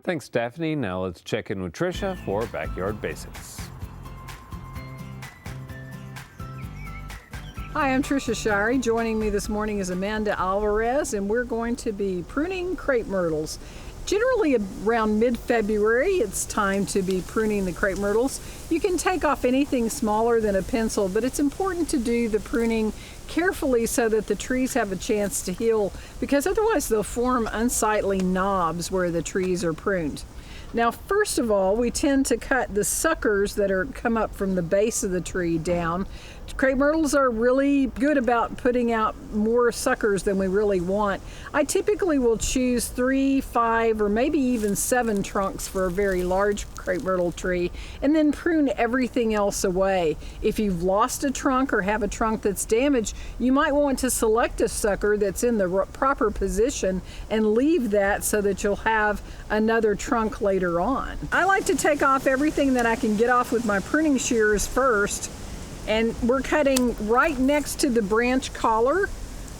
Thanks, Daphne. Now let's check in with Trisha for Backyard Basics. Hi, I'm Trisha Shirey. Joining me this morning is Amanda Alvarez, and we're going to be pruning crepe myrtles. Generally around mid-February, it's time to be pruning the crepe myrtles. You can take off anything smaller than a pencil, but it's important to do the pruning carefully so that the trees have a chance to heal, because otherwise they'll form unsightly knobs where the trees are pruned. Now, first of all, we tend to cut the suckers that come up from the base of the tree down. Crepe myrtles are really good about putting out more suckers than we really want. I typically will choose 3, 5, or maybe even 7 trunks for a very large crepe myrtle tree, and then prune everything else away. If you've lost a trunk or have a trunk that's damaged, you might want to select a sucker that's in the proper position and leave that so that you'll have another trunk later on. I like to take off everything that I can get off with my pruning shears first. And we're cutting right next to the branch collar,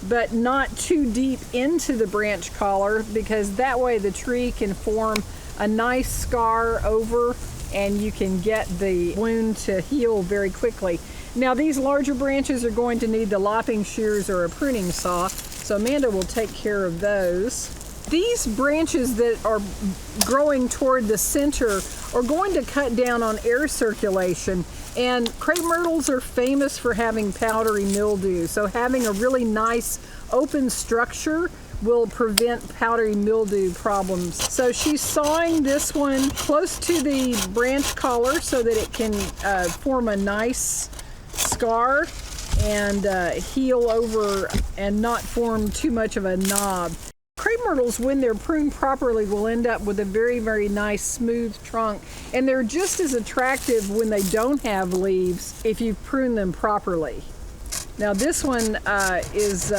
but not too deep into the branch collar, because that way the tree can form a nice scar over and you can get the wound to heal very quickly. Now, these larger branches are going to need the lopping shears or a pruning saw, so Amanda will take care of those. These branches that are growing toward the center are going to cut down on air circulation, and crepe myrtles are famous for having powdery mildew, so having a really nice open structure will prevent powdery mildew problems. So she's sawing this one close to the branch collar so that it can form a nice scar and heal over and not form too much of a knob. Crepe myrtles, when they're pruned properly, will end up with a very, very nice smooth trunk, and they're just as attractive when they don't have leaves if you prune them properly. Now this one is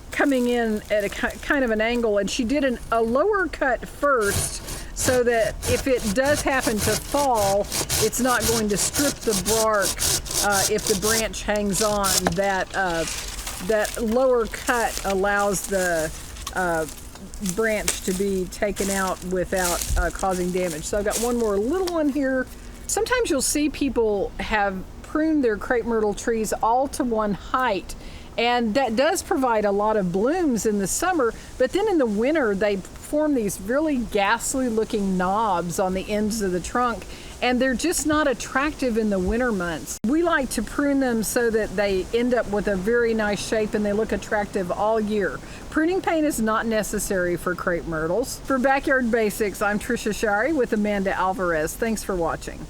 coming in at a kind of an angle, and she did a lower cut first so that if it does happen to fall, it's not going to strip the bark if the branch hangs on. That lower cut allows the branch to be taken out without causing damage. So I've got one more little one here. Sometimes you'll see people have pruned their crepe myrtle trees all to one height, and that does provide a lot of blooms in the summer, but then in the winter they form these really ghastly looking knobs on the ends of the trunk, and they're just not attractive in the winter months. We like to prune them so that they end up with a very nice shape and they look attractive all year. Pruning paint is not necessary for crepe myrtles. For Backyard Basics, I'm Trisha Shirey with Amanda Alvarez. Thanks for watching.